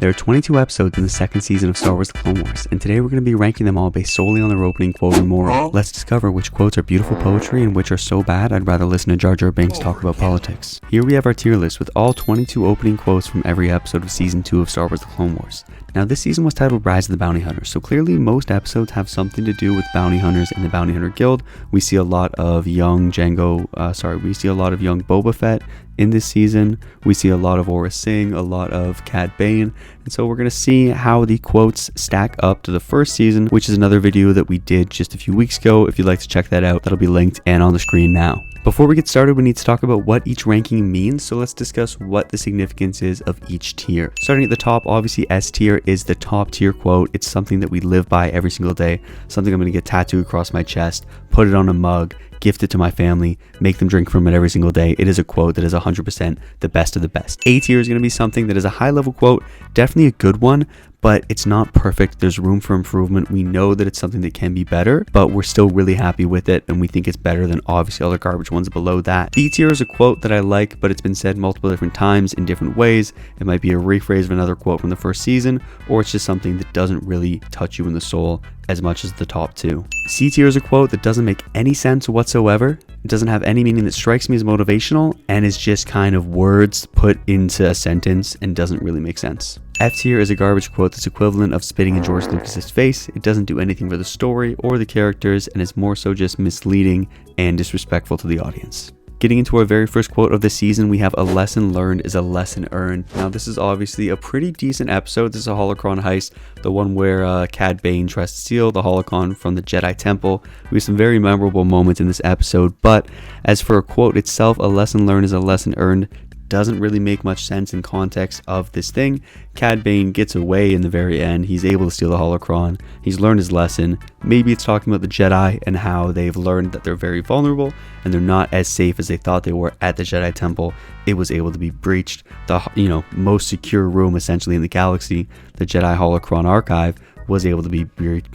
There are 22 episodes in the second season of Star Wars The Clone Wars, and today we're going to be ranking them all based solely on their opening quote and moral. Let's discover which quotes are beautiful poetry and which are so bad I'd rather listen to Jar Jar Binks talk about politics. Here we have our tier list with all 22 opening quotes from every episode of Season 2 of Star Wars The Clone Wars. Now this season was titled Rise of the Bounty Hunter, so clearly most episodes have something to do with bounty hunters and the Bounty Hunter Guild. We see a lot of young Boba Fett in this season. We see a lot of Aurra Sing, a lot of Cad Bane, and so we're going to see how the quotes stack up to the first season, which is another video that we did just a few weeks ago. If you'd like to check that out, that'll be linked and on the screen now. Before we get started, we need to talk about what each ranking means, so let's discuss what the significance is of each tier. Starting at the top, obviously S tier is the top tier quote. It's something that we live by every single day, something I'm going to get tattooed across my chest, put it on a mug, gift it to my family, make them drink from it every single day. It is a quote that is 100% the best of the best. A tier is going to be something that is a high level quote, definitely a good one, but it's not perfect. There's room for improvement. We know that it's something that can be better, but we're still really happy with it, and we think it's better than obviously other garbage ones below that. B tier is a quote that I like, but it's been said multiple different times in different ways. It might be a rephrase of another quote from the first season, or it's just something that doesn't really touch you in the soul as much as the top two. C tier is a quote that doesn't make any sense whatsoever. It doesn't have any meaning that strikes me as motivational, and is just kind of words put into a sentence and doesn't really make sense. F tier is a garbage quote that's equivalent of spitting in George Lucas's face. It doesn't do anything for the story or the characters, and is more so just misleading and disrespectful to the audience. Getting into our very first quote of the season, we have "A lesson learned is a lesson earned." Now this is obviously a pretty decent episode. This is a holocron heist, the one where Cad Bane tries to steal the holocron from the Jedi Temple. We have some very memorable moments in this episode, but as for a quote itself, "A lesson learned is a lesson earned," doesn't really make much sense in context of this thing. Cad Bane gets away in the very end. He's able to steal the holocron. He's learned his lesson. Maybe it's talking about the Jedi and how they've learned that they're very vulnerable and they're not as safe as they thought they were at the Jedi Temple. It was able to be breached. The most secure room essentially in the galaxy, the Jedi Holocron Archive, was able to be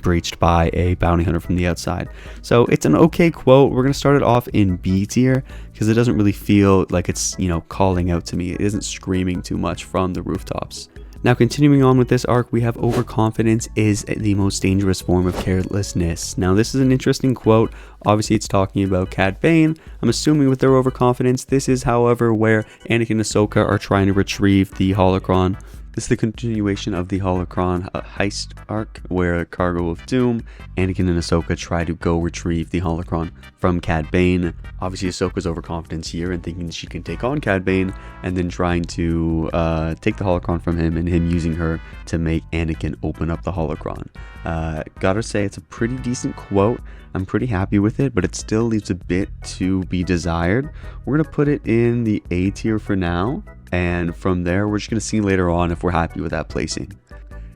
breached by a bounty hunter from the outside. So it's an okay quote. We're going to start it off in B tier because it doesn't really feel like it's, calling out to me. It isn't screaming too much from the rooftops. Now continuing on with this arc, we have "Overconfidence is the most dangerous form of carelessness." Now this is an interesting quote. Obviously it's talking about Cad Bane. I'm assuming with their overconfidence. This is, however, where Anakin and Ahsoka are trying to retrieve the holocron. This is the continuation of the holocron heist arc, where Cargo of Doom, Anakin and Ahsoka try to go retrieve the holocron from Cad Bane. Obviously Ahsoka's overconfidence here and thinking that she can take on Cad Bane, and then trying to take the holocron from him, and him using her to make Anakin open up the holocron. Gotta say, it's a pretty decent quote. I'm pretty happy with it, but it still leaves a bit to be desired. We're gonna put it in the A tier for now, and from there we're just going to see later on if we're happy with that placing.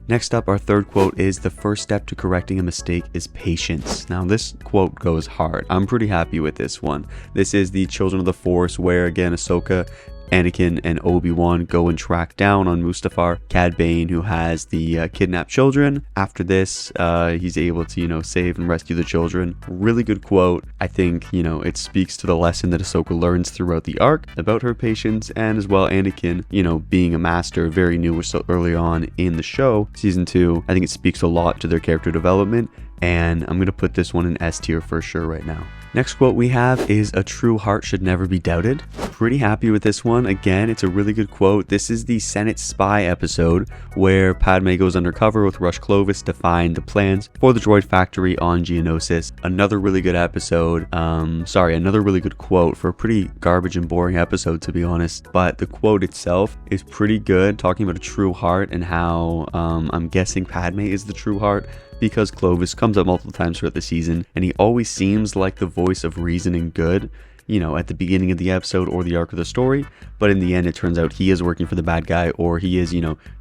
Next up, our third quote is "The first step to correcting a mistake is patience." Now this quote goes hard. I'm pretty happy with this one. This is the Children of the Force, where again Ahsoka, Anakin, and Obi-Wan go and track down on Mustafar, Cad Bane, who has the kidnapped children. After this, he's able to, save and rescue the children. Really good quote. I think, it speaks to the lesson that Ahsoka learns throughout the arc about her patience, and as well Anakin, being a master, very new, we're still early on in the show, season 2. I think it speaks a lot to their character development, and I'm going to put this one in S tier for sure right now. Next quote we have is "A true heart should never be doubted." Pretty happy with this one. Again, it's a really good quote. This is the Senate spy episode where Padme goes undercover with Rush Clovis to find the plans for the droid factory on Geonosis. Another really good episode. Another really good quote for a pretty garbage and boring episode, to be honest. But the quote itself is pretty good, talking about a true heart and how I'm guessing Padme is the true heart, because Clovis comes up multiple times throughout the season, and he always seems like the voice of reason and good, at the beginning of the episode or the arc of the story, but in the end it turns out he is working for the bad guy, or he is,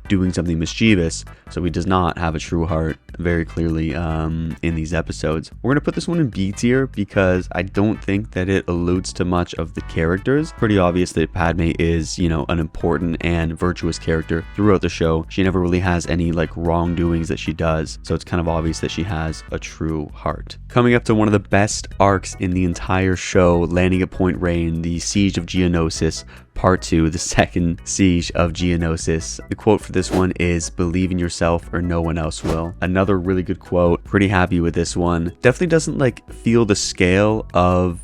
doing something mischievous, so he does not have a true heart very clearly in these episodes. We're going to put this one in B tier because I don't think that it alludes to much of the characters. Pretty obvious that Padme is, an important and virtuous character throughout the show. She never really has any wrongdoings that she does, so it's kind of obvious that she has a true heart. Coming up to one of the best arcs in the entire show, landing at Point Rain, the Siege of Geonosis, Part 2, the second siege of Geonosis. The quote for this one is, "Believe in yourself or no one else will." Another really good quote. Pretty happy with this one. Definitely doesn't like feel the scale of,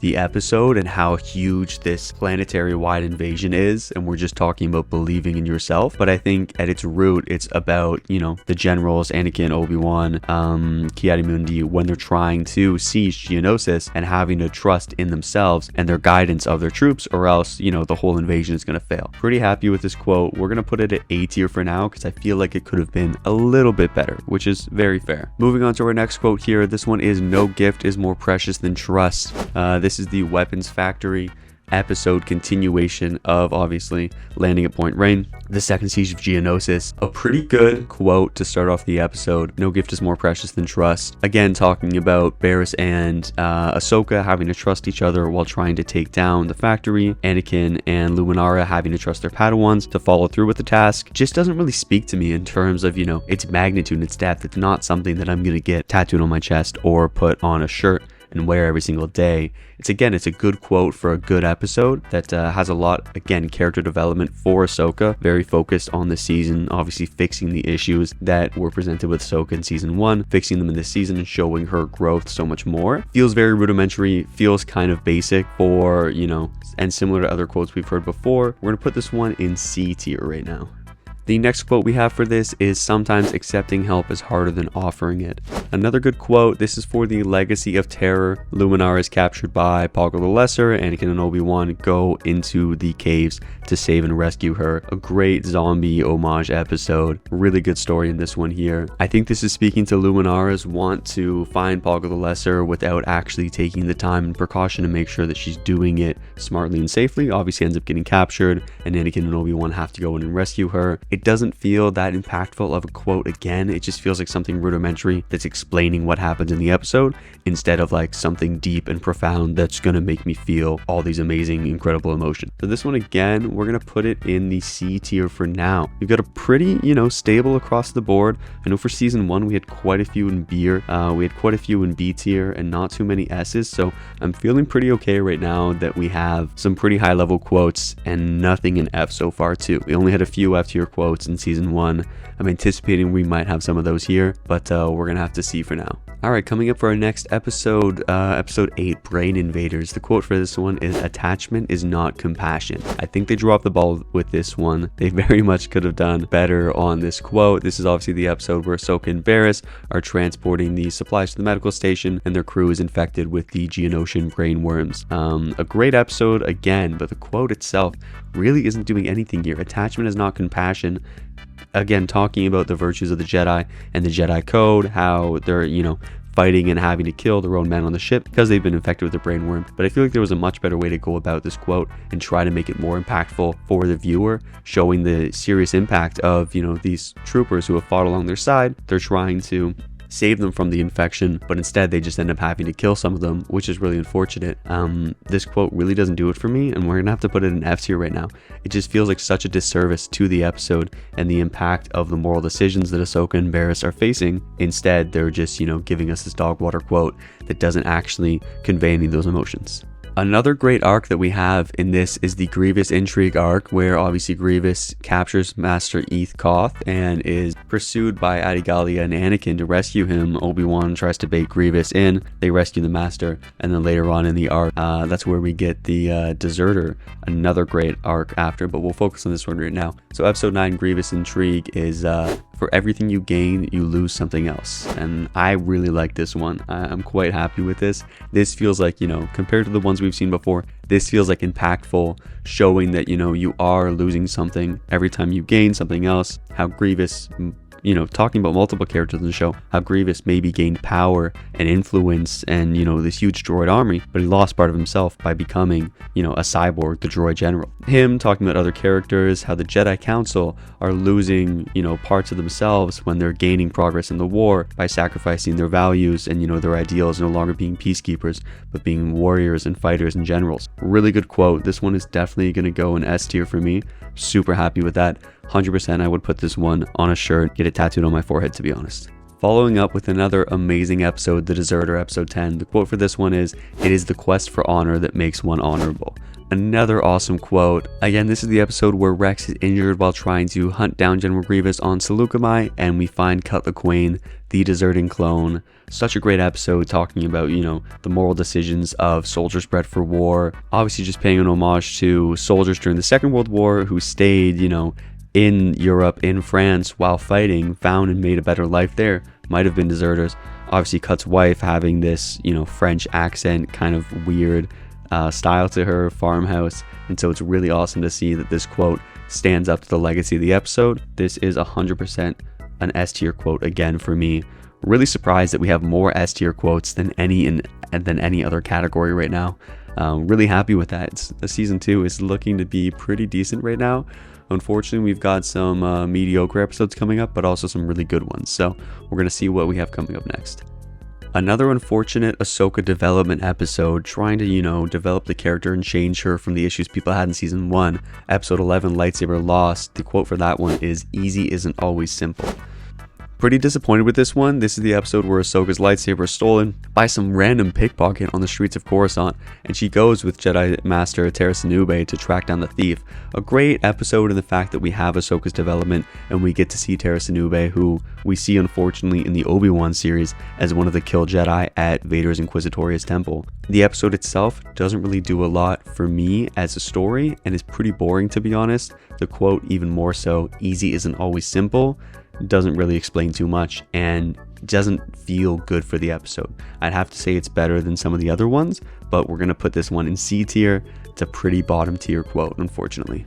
the episode and how huge this planetary wide invasion is, and we're just talking about believing in yourself. But I think at its root, it's about, the generals, Anakin, Obi-Wan, Ki-Adi-Mundi, when they're trying to siege Geonosis and having to trust in themselves and their guidance of their troops, or else, the whole invasion is going to fail. Pretty happy with this quote. We're going to put it at A tier for now because I feel like it could have been a little bit better, which is very fair. Moving on to our next quote here. This one is, "No gift is more precious than trust." This is the Weapons Factory episode continuation of obviously landing at Point Rain, the second siege of Geonosis. A pretty good quote to start off the episode. "No gift is more precious than trust." Again, talking about Barriss and Ahsoka having to trust each other while trying to take down the factory. Anakin and Luminara having to trust their Padawans to follow through with the task. Just doesn't really speak to me in terms of, its magnitude and its depth. It's not something that I'm going to get tattooed on my chest or put on a shirt and wear every single day. It's a good quote for a good episode that has a lot, again, character development for Ahsoka, very focused on the season, obviously fixing the issues that were presented with Ahsoka in season 1, fixing them in this season and showing her growth so much more. Feels very rudimentary, feels kind of basic for, and similar to other quotes we've heard before. We're gonna put this one in C tier right now. The next quote we have for this is, "Sometimes accepting help is harder than offering it." Another good quote. This is for the Legacy of Terror. Luminara is captured by Poggle the Lesser. Anakin and Obi-Wan go into the caves to save and rescue her. A great zombie homage episode. Really good story in this one here. I think this is speaking to Luminara's want to find Poggle the Lesser without actually taking the time and precaution to make sure that she's doing it smartly and safely. Obviously ends up getting captured, and Anakin and Obi-Wan have to go in and rescue her. It doesn't feel that impactful of a quote again. It just feels like something rudimentary that's explaining what happens in the episode instead of like something deep and profound that's going to make me feel all these amazing, incredible emotions. So this one, again, we're going to put it in the C tier for now. We've got a pretty, stable across the board. I know for season 1, we had quite a few in B, we had quite a few in B tier and not too many S's. So I'm feeling pretty okay right now that we have some pretty high level quotes and nothing in F so far too. We only had a few F tier quotes in season 1. I'm anticipating we might have some of those here, but we're gonna have to see for now. Alright, coming up for our next episode, episode 8, Brain Invaders. The quote for this one is, "Attachment is not compassion." I think they dropped the ball with this one. They very much could have done better on this quote. This is obviously the episode where Ahsoka and Barriss are transporting the supplies to the medical station and their crew is infected with the Geonosian brain worms. A great episode again, but the quote itself really isn't doing anything here. Attachment is not compassion. Again, talking about the virtues of the Jedi and the Jedi Code, how they're, fighting and having to kill their own men on the ship because they've been infected with the brain worm. But I feel like there was a much better way to go about this quote and try to make it more impactful for the viewer, showing the serious impact of, these troopers who have fought along their side. They're trying to save them from the infection, but instead they just end up having to kill some of them, which is really unfortunate. This quote really doesn't do it for me, and we're gonna have to put it in F tier right now. It just feels like such a disservice to the episode and the impact of the moral decisions that Ahsoka and Barriss are facing. Instead, they're just, giving us this dog water quote that doesn't actually convey any of those emotions. Another great arc that we have in this is the Grievous Intrigue arc, where obviously Grievous captures Master Eth Koth and is pursued by Adigalia and Anakin to rescue him. Obi-Wan tries to bait Grievous in, they rescue the Master, and then later on in the arc, that's where we get the Deserter, another great arc after, but we'll focus on this one right now. So episode 9, Grievous Intrigue, is for everything you gain, you lose something else. And I really like this one. I'm quite happy with this. This feels like, compared to the ones we've seen before, this feels like impactful, showing that, you are losing something every time you gain something else. How Grievous, talking about multiple characters in the show, how Grievous maybe gained power and influence and, this huge droid army, but he lost part of himself by becoming, a cyborg, the droid general. Him talking about other characters, how the Jedi Council are losing, parts of themselves when they're gaining progress in the war by sacrificing their values and, their ideals, no longer being peacekeepers, but being warriors and fighters and generals. Really good quote. This one is definitely going to go in S tier for me. Super happy with that. 100% I would put this one on a shirt, get it tattooed on my forehead, to be honest. Following up with another amazing episode, The Deserter, episode 10. The quote for this one is, "It is the quest for honor that makes one honorable." Another awesome quote. Again, this is the episode where Rex is injured while trying to hunt down General Grievous on Seleucami, and we find Cut Lawquane, the deserting clone. Such a great episode talking about, the moral decisions of soldiers bred for war. Obviously just paying an homage to soldiers during the Second World War who stayed, in Europe, in France, while fighting, found and made a better life there. Might have been deserters. Obviously Cut's wife having this, French accent, kind of weird style to her, farmhouse, and so it's really awesome to see that this quote stands up to the legacy of the episode. This is 100% an S tier quote again for me. Really surprised that we have more S tier quotes than any other category right now. Really happy with that. Season 2 is looking to be pretty decent right now. Unfortunately, we've got some mediocre episodes coming up, but also some really good ones, so we're going to see what we have coming up next. Another unfortunate Ahsoka development episode, trying to, develop the character and change her from the issues people had in Season 1. Episode 11, Lightsaber Lost. The quote for that one is, "Easy isn't always simple." Pretty disappointed with this one. This is the episode where Ahsoka's lightsaber is stolen by some random pickpocket on the streets of Coruscant, and she goes with Jedi Master Terrace Nube to track down the thief. A great episode in the fact that we have Ahsoka's development, and we get to see Terrace Nube, who we see unfortunately in the Obi-Wan series as one of the kill Jedi at Vader's Inquisitorious Temple. The episode itself doesn't really do a lot for me as a story, and is pretty boring to be honest. The quote even more so, "Easy isn't always simple," doesn't really explain too much and doesn't feel good for the episode. I'd have to say it's better than some of the other ones, but we're going to put this one in C tier. It's a pretty bottom tier quote, unfortunately.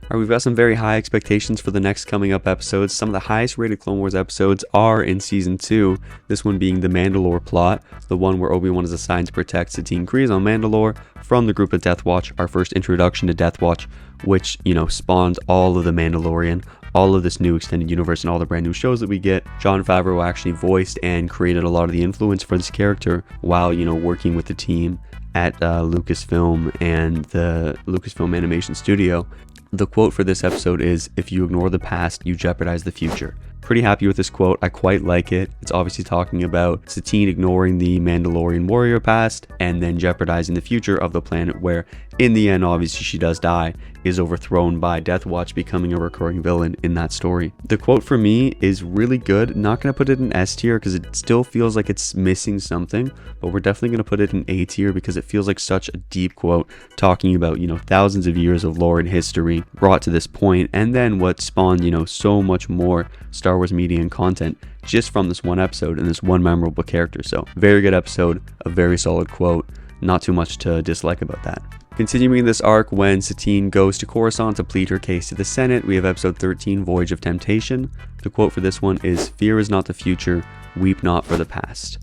Alright, we've got some very high expectations for the next coming up episodes. Some of the highest rated Clone Wars episodes are in Season 2, this one being the Mandalore plot, the one where Obi-Wan is assigned to protect Satine Kryze on Mandalore from the group of Death Watch, our first introduction to Death Watch, which, spawns all of the Mandalorian, all of this new extended universe, and all the brand new shows that we get. Jon Favreau actually voiced and created a lot of the influence for this character while, working with the team at Lucasfilm and the Lucasfilm Animation Studio. The quote for this episode is, "If you ignore the past, you jeopardize the future." Pretty happy with this quote. I quite like it. It's obviously talking about Satine ignoring the Mandalorian warrior past and then jeopardizing the future of the planet, where in the end obviously she does die, is overthrown by Death Watch, becoming a recurring villain in that story. The quote for me is really good. Not going to put it in S tier because it still feels like it's missing something, but we're definitely going to put it in A tier because it feels like such a deep quote talking about, thousands of years of lore and history brought to this point, and then what spawned, so much more Star Wars media and content just from this one episode and this one memorable character. So very good episode, a very solid quote, not too much to dislike about that. Continuing this arc, when Satine goes to Coruscant to plead her case to the Senate, we have episode 13, Voyage of Temptation. The quote for this one is, "Fear is not the future, weep not for the past."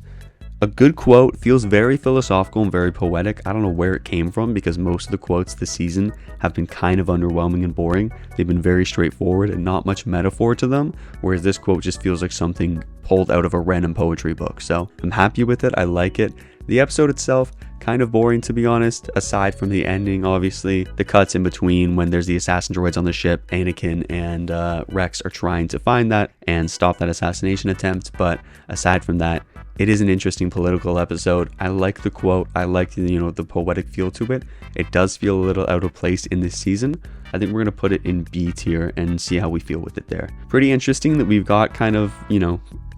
A good quote, feels very philosophical and very poetic. I don't know where it came from because most of the quotes this season have been kind of underwhelming and boring. They've been very straightforward and not much metaphor to them, whereas this quote just feels like something pulled out of a random poetry book. So I'm happy with it. I like it. The episode itself, kind of boring to be honest, aside from the ending, obviously. The cuts in between when there's the assassin droids on the ship, Anakin and Rex are trying to find that and stop that assassination attempt, but aside from that, it is an interesting political episode. I like the quote. I like the poetic feel to it. It does feel a little out of place in this season. I think we're going to put it in B tier and see how we feel with it there. Pretty interesting that we've got kind of,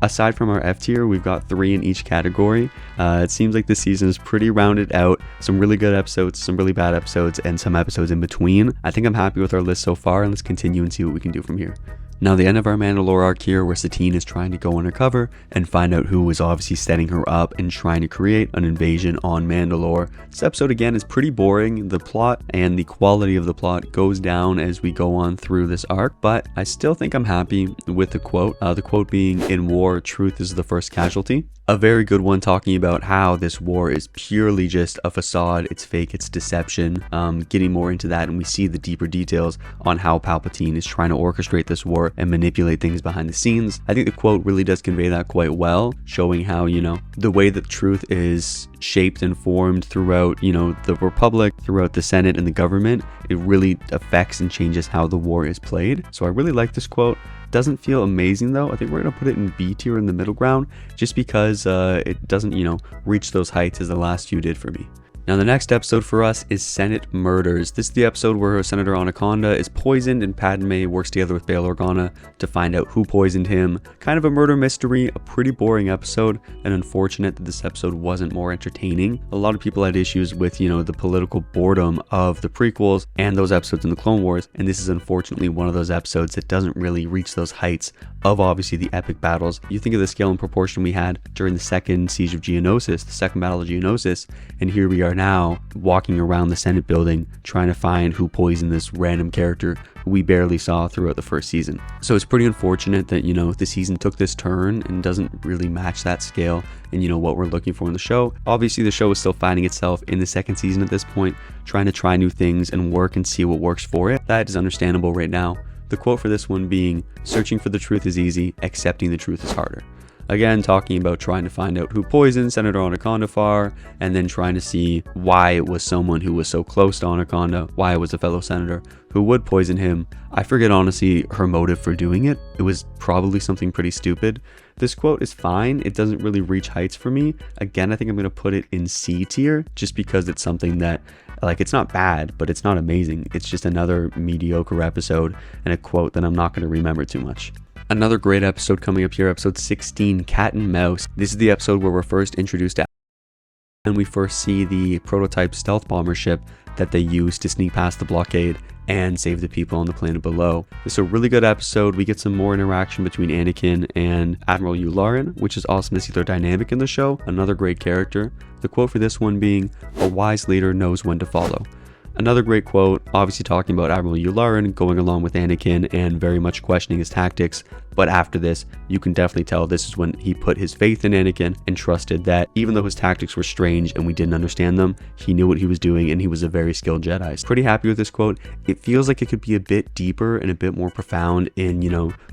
aside from our F tier, we've got 3 in each category. It seems like this season is pretty rounded out. Some really good episodes, some really bad episodes, and some episodes in between. I think I'm happy with our list so far, and let's continue and see what we can do from here. Now, the end of our Mandalore arc here, where Satine is trying to go undercover and find out who is obviously setting her up and trying to create an invasion on Mandalore. This episode, again, is pretty boring. The plot and the quality of the plot goes down as we go on through this arc, but I still think I'm happy with the quote. The quote being, "In war, truth is the first casualty." A very good one, talking about how this war is purely just a facade, it's fake, it's deception. Getting more into that, and we see the deeper details on how Palpatine is trying to orchestrate this war and manipulate things behind the scenes. I think the quote really does convey that quite well, showing how, the way that truth is shaped and formed throughout, the Republic, throughout the Senate and the government, it really affects and changes how the war is played. So I really like this quote. Doesn't feel amazing though. I think we're gonna put it in B tier, in the middle ground, just because it doesn't reach those heights as the last few did for me. Now the next episode for us is Senate Murders. This is the episode where Senator Anaconda is poisoned and Padme works together with Bail Organa to find out who poisoned him. Kind of a murder mystery, a pretty boring episode, and unfortunate that this episode wasn't more entertaining. A lot of people had issues with, the political boredom of the prequels and those episodes in the Clone Wars, and this is unfortunately one of those episodes that doesn't really reach those heights of obviously the epic battles. You think of the scale and proportion we had during the second siege of Geonosis, the second battle of Geonosis, and here we are now walking around the Senate building trying to find who poisoned this random character who we barely saw throughout the first season. So it's pretty unfortunate that, the season took this turn and doesn't really match that scale and, what we're looking for in the show. Obviously, the show is still finding itself in the second season at this point, trying to try new things and work and see what works for it. That is understandable right now. The quote for this one being, "Searching for the truth is easy, accepting the truth is harder." Again, talking about trying to find out who poisoned Senator Anaconda Far, and then trying to see why it was someone who was so close to Anaconda, why it was a fellow senator who would poison him. I forget honestly her motive for doing it. It was probably something pretty stupid. This quote is fine. It doesn't really reach heights for me. Again, I think I'm going to put it in C tier just because it's something that, it's not bad, but it's not amazing. It's just another mediocre episode and a quote that I'm not going to remember too much. Another great episode coming up here, episode 16, Cat and Mouse. This is the episode where we're first introduced to and we first see the prototype stealth bomber ship that they use to sneak past the blockade and save the people on the planet below. This is a really good episode. We get some more interaction between Anakin and Admiral Yularen, which is awesome to see their dynamic in the show. Another great character. The quote for this one being, "A wise leader knows when to follow." Another great quote, obviously talking about Admiral Yularen going along with Anakin and very much questioning his tactics. But after this, you can definitely tell this is when he put his faith in Anakin and trusted that even though his tactics were strange and we didn't understand them, he knew what he was doing and he was a very skilled Jedi. Pretty happy with this quote. It feels like it could be a bit deeper and a bit more profound in,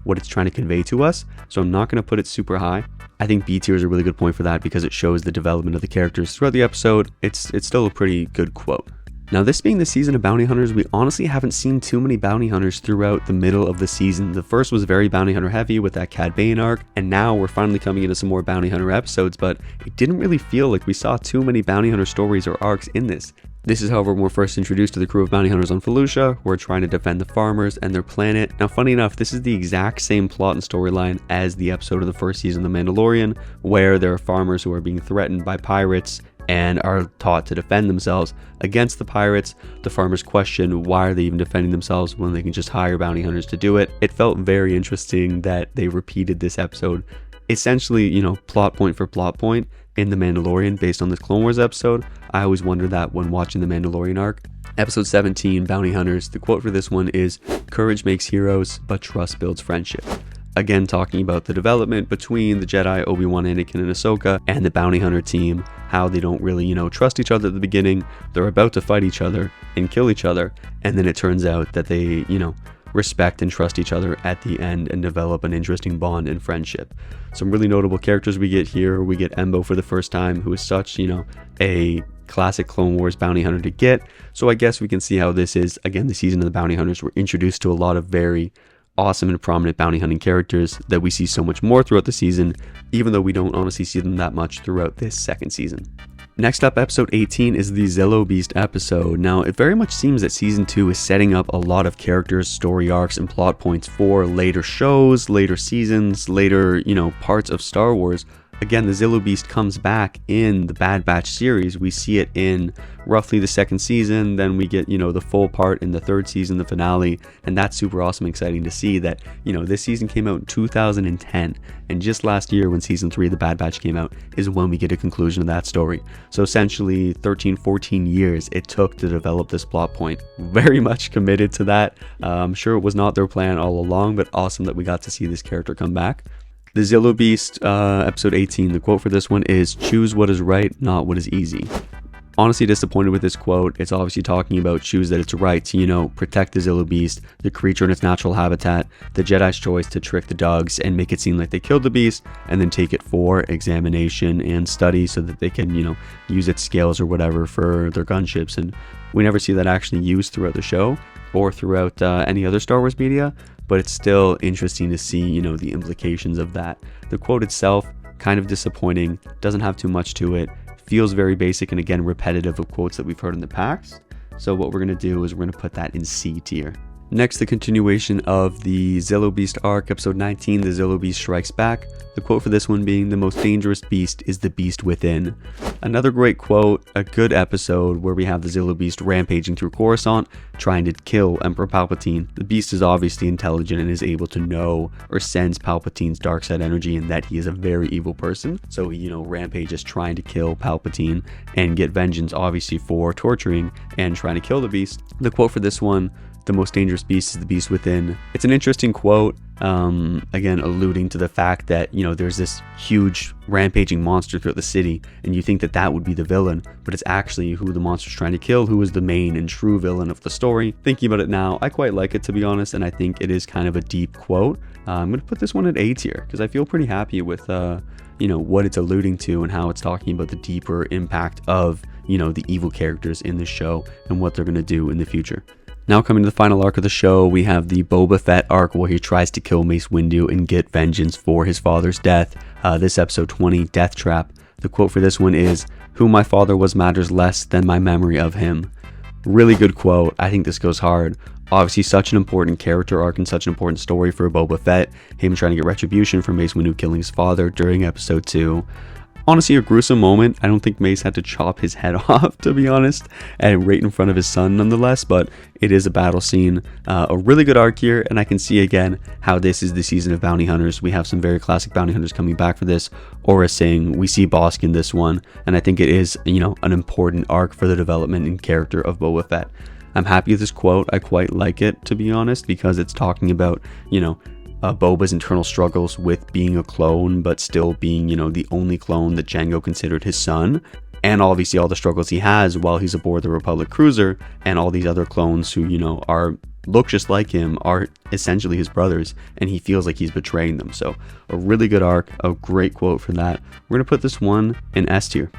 what it's trying to convey to us. So I'm not going to put it super high. I think B tier is a really good point for that because it shows the development of the characters throughout the episode. It's still a pretty good quote. Now, this being the season of bounty hunters, we honestly haven't seen too many bounty hunters throughout the middle of the season. The first was very bounty hunter heavy with that Cad Bane arc, and now we're finally coming into some more bounty hunter episodes, but it didn't really feel like we saw too many bounty hunter stories or arcs in this. This is, however, when we're first introduced to the crew of bounty hunters on Felucia, who are trying to defend the farmers and their planet. Now, funny enough, this is the exact same plot and storyline as the episode of the first season of The Mandalorian, where there are farmers who are being threatened by pirates and are taught to defend themselves against the pirates. The farmers question why are they even defending themselves when they can just hire bounty hunters to do it. It felt very interesting that they repeated this episode, essentially, plot point for plot point in The Mandalorian based on this Clone Wars episode. I always wondered that when watching the Mandalorian arc. Episode 17, Bounty Hunters. The quote for this one is, "Courage makes heroes, but trust builds friendship." Again, talking about the development between the Jedi, Obi-Wan, Anakin, and Ahsoka, and the bounty hunter team, how they don't really, trust each other at the beginning. They're about to fight each other and kill each other, and then it turns out that they, respect and trust each other at the end and develop an interesting bond and friendship. Some really notable characters we get here. We get Embo for the first time, who is such, a classic Clone Wars bounty hunter to get. So I guess we can see how this is, again, the season of the bounty hunters. We're introduced to a lot of very awesome and prominent bounty hunting characters that we see so much more throughout the season, even though we don't honestly see them that much throughout this second season. Next up, episode 18 is the Zillo Beast episode. Now, it very much seems that season 2 is setting up a lot of characters, story arcs, and plot points for later shows, later seasons, later, parts of Star Wars. Again, the Zillo Beast comes back in the Bad Batch series. We see it in roughly the second season, then we get, the full part in the third season, the finale, and that's super awesome and exciting to see that, this season came out in 2010, and just last year when season 3 of the Bad Batch came out is when we get a conclusion of that story. So essentially 13, 14 years it took to develop this plot point. Very much committed to that. I'm sure it was not their plan all along, but awesome that we got to see this character come back. The Zillo Beast, episode 18, the quote for this one is, "Choose what is right, not what is easy." Honestly disappointed with this quote. It's obviously talking about choose that it's right to, protect the Zillo Beast, the creature in its natural habitat, the Jedi's choice to trick the dogs and make it seem like they killed the beast, and then take it for examination and study so that they can, use its scales or whatever for their gunships. And we never see that actually used throughout the show or throughout any other Star Wars media, but it's still interesting to see, the implications of that. The quote itself, kind of disappointing, doesn't have too much to it. feels very basic and again repetitive of quotes that we've heard in the past. So what we're going to do is we're going to put that in C tier. Next, the continuation of the Zillow Beast arc, episode 19, the Zillow Beast Strikes Back. The quote for this one being, "The most dangerous beast is the beast within." Another great quote, a good episode where we have the Zillow Beast rampaging through Coruscant, trying to kill Emperor Palpatine. The beast is obviously intelligent and is able to know or sense Palpatine's dark side energy and that he is a very evil person. So he, rampages trying to kill Palpatine and get vengeance, obviously, for torturing and trying to kill the beast. The quote for this one, "The most dangerous beast is the beast within." It's an interesting quote, again alluding to the fact that there's this huge rampaging monster throughout the city, and you think that that would be the villain, but it's actually who the monster's trying to kill who is the main and true villain of the story. Thinking about it now, I quite like it, to be honest, and I think it is kind of a deep quote. I'm going to put this one at A tier because I feel pretty happy with what it's alluding to and how it's talking about the deeper impact of the evil characters in the show and what they're going to do in the future. Now coming to the final arc of the show, we have the Boba Fett arc where he tries to kill Mace Windu and get vengeance for his father's death. This episode 20, Death Trap. The quote for this one is, "Who my father was matters less than my memory of him." Really good quote. I think this goes hard. Obviously such an important character arc and such an important story for Boba Fett. Him trying to get retribution for Mace Windu killing his father during episode 2. Honestly, a gruesome moment. I don't think Mace had to chop his head off, to be honest, and right in front of his son nonetheless, but it is a battle scene. A really good arc here, and I can see again how this is the season of bounty hunters. We have some very classic bounty hunters coming back for this. Aura Singh, we see Bosk in this one, and I think it is, an important arc for the development and character of Boba Fett. I'm happy with this quote. I quite like it, to be honest, because it's talking about, Boba's internal struggles with being a clone, but still being, the only clone that Jango considered his son. And obviously all the struggles he has while he's aboard the Republic cruiser, and all these other clones who, look just like him are essentially his brothers, and he feels like he's betraying them. So a really good arc, a great quote for that. We're going to put this one in S tier.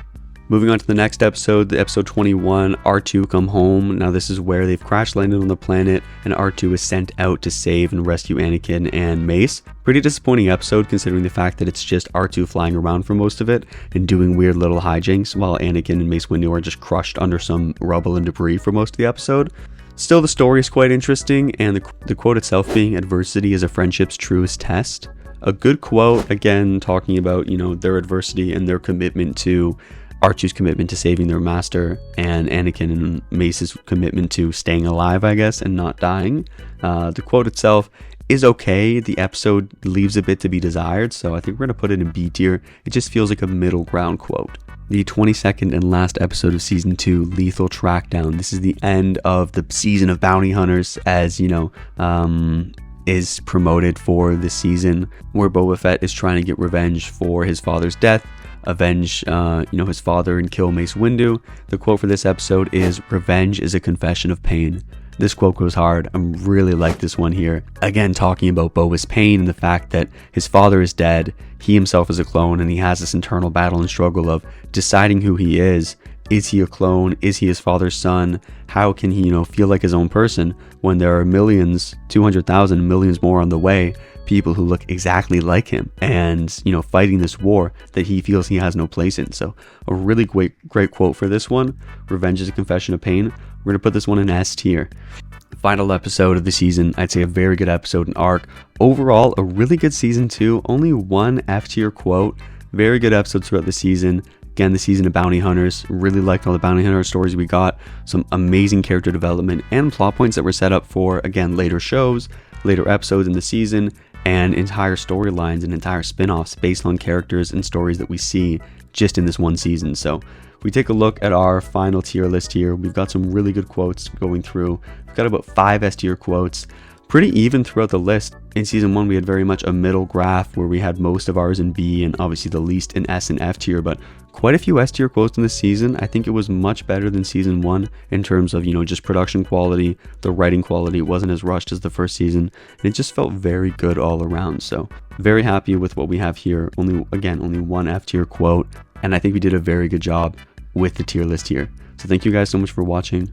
Moving on to the next episode, the episode 21, R2 Come Home. Now this is where they've crash landed on the planet and R2 is sent out to save and rescue Anakin and Mace. Pretty disappointing episode considering the fact that it's just R2 flying around for most of it and doing weird little hijinks while Anakin and Mace Windu are just crushed under some rubble and debris for most of the episode. Still, the story is quite interesting, and the quote itself being, "Adversity is a friendship's truest test." A good quote, again, talking about, their adversity and their commitment to R2's commitment to saving their master, and Anakin and Mace's commitment to staying alive, I guess, and not dying. The quote itself is okay. The episode leaves a bit to be desired, so I think we're going to put it in B tier. It just feels like a middle ground quote. The 22nd and last episode of Season 2, Lethal Trackdown. This is the end of the season of bounty hunters, as, is promoted for this season, where Boba Fett is trying to get revenge for his father's death, avenge his father and kill Mace Windu. The quote for this episode is, "Revenge is a confession of pain." This quote goes hard. I really like this one here. Again, talking about Boba's pain and the fact that his father is dead, he himself is a clone, and he has this internal battle and struggle of deciding who he is. Is he a clone? Is he his father's son? How can he, feel like his own person when there are millions, 200,000 millions more on the way, people who look exactly like him and, fighting this war that he feels he has no place in. So a really great quote for this one. Revenge is a confession of pain. We're going to put this one in S tier. Final episode of the season. I'd say a very good episode and arc. Overall, a really good season 2. Only one F tier quote. Very good episodes throughout the season. Again, the season of bounty hunters. Really liked all the bounty hunter stories we got. Some amazing character development and plot points that were set up for, again, later shows, later episodes in the season, and entire storylines and entire spin-offs based on characters and stories that we see just in this one season. So if we take a look at our final tier list here, we've got some really good quotes going through. We've got about 5 S tier quotes. Pretty even throughout the list. In season 1, we had very much a middle graph where we had most of ours in B and obviously the least in S and F tier, but quite a few S tier quotes in this season. I think it was much better than season 1 in terms of, just production quality, the writing quality. It wasn't as rushed as the first season, and it just felt very good all around. So very happy with what we have here. Only one F tier quote, and I think we did a very good job with the tier list here. So thank you guys so much for watching.